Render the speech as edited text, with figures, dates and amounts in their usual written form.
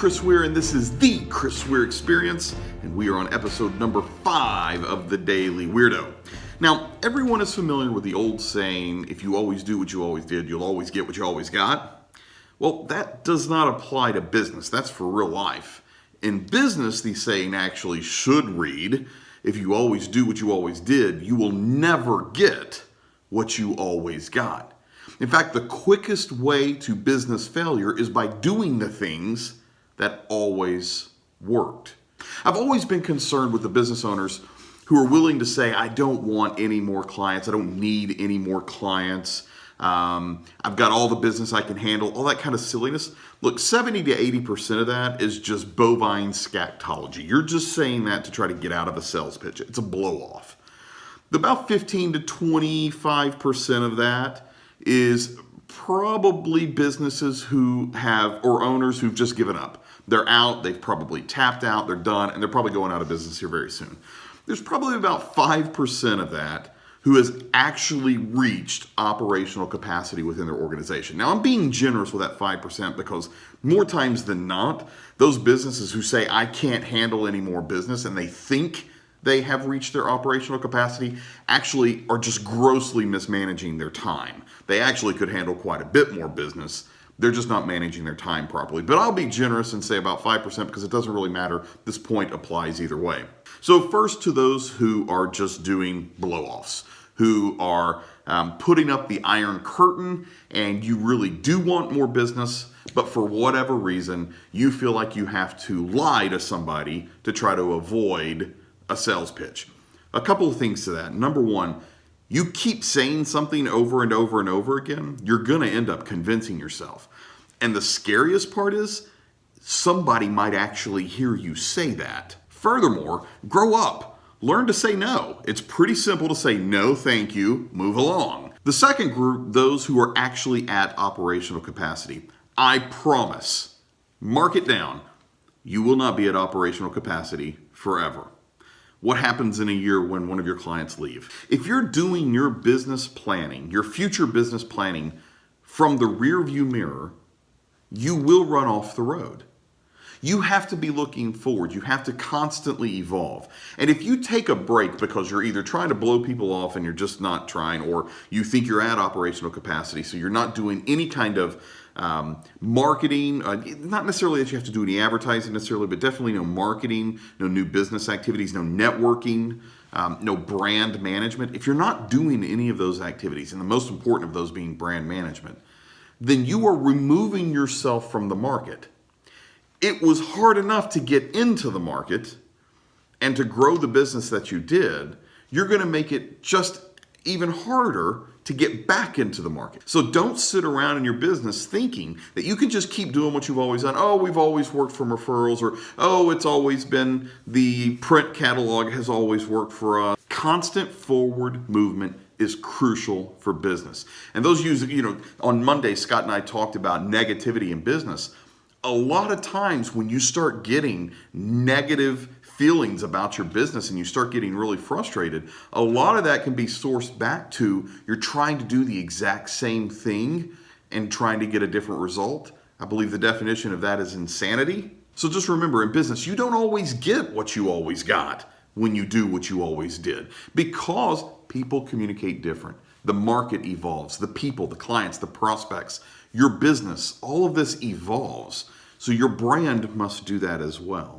Chris Weir, and this is the Chris Weir Experience, and we are on episode number 5 of the Daily Weirdo. Now, everyone is familiar with the old saying, if you always do what you always did, you'll always get what you always got. Well, that does not apply to business. That's for real life. In business, the saying actually should read, if you always do what you always did, you will never get what you always got. In fact, the quickest way to business failure is by doing the things that always worked. I've always been concerned with the business owners who are willing to say, I don't want any more clients, I don't need any more clients, I've got all the business I can handle, all that kind of silliness. Look, 70 to 80% of that is just bovine scatology. You're just saying that to try to get out of a sales pitch. It's a blow-off. About 15 to 25% of that is probably businesses who have, or owners who've just given up. They're out, they've probably tapped out, they're done, and they're probably going out of business here very soon. There's probably about 5% of that who has actually reached operational capacity within their organization. Now, I'm being generous with that 5% because more times than not, those businesses who say, I can't handle any more business, and they think they have reached their operational capacity, actually are just grossly mismanaging their time. They actually could handle quite a bit more business. They're just not managing their time properly. But I'll be generous and say about 5% because it doesn't really matter. This point applies either way. So first, to those who are just doing blow-offs, who are putting up the iron curtain, and you really do want more business, but for whatever reason, you feel like you have to lie to somebody to try to avoid a sales pitch. A couple of things to that. Number one, you keep saying something over and over and over again, you're going to end up convincing yourself. And the scariest part is somebody might actually hear you say that. Furthermore, grow up. Learn to say no. It's pretty simple to say no, thank you, move along. The second group, those who are actually at operational capacity. I promise, mark it down, you will not be at operational capacity forever. What happens in a year when one of your clients leave? If you're doing your business planning, your future business planning from the rear view mirror, you will run off the road. You have to be looking forward. You have to constantly evolve. And if you take a break because you're either trying to blow people off and you're just not trying, or you think you're at operational capacity, so you're not doing any kind of marketing, not necessarily that you have to do any advertising necessarily, but definitely no marketing, no new business activities, no networking, no brand management. If you're not doing any of those activities, and the most important of those being brand management, then you are removing yourself from the market. It was hard enough to get into the market and to grow the business that you did. You're going to make it just even harder to get back into the market. So don't sit around in your business thinking that you can just keep doing what you've always done. Oh, we've always worked from referrals, or oh, it's always been the print catalog has always worked for us. Constant forward movement is crucial for business. And those on Monday, Scott and I talked about negativity in business. A lot of times when you start getting negative feelings about your business and you start getting really frustrated, a lot of that can be sourced back to you're trying to do the exact same thing and trying to get a different result. I believe the definition of that is insanity. So just remember, in business, you don't always get what you always got when you do what you always did, because people communicate different. The market evolves, the people, the clients, the prospects, your business, all of this evolves. So your brand must do that as well.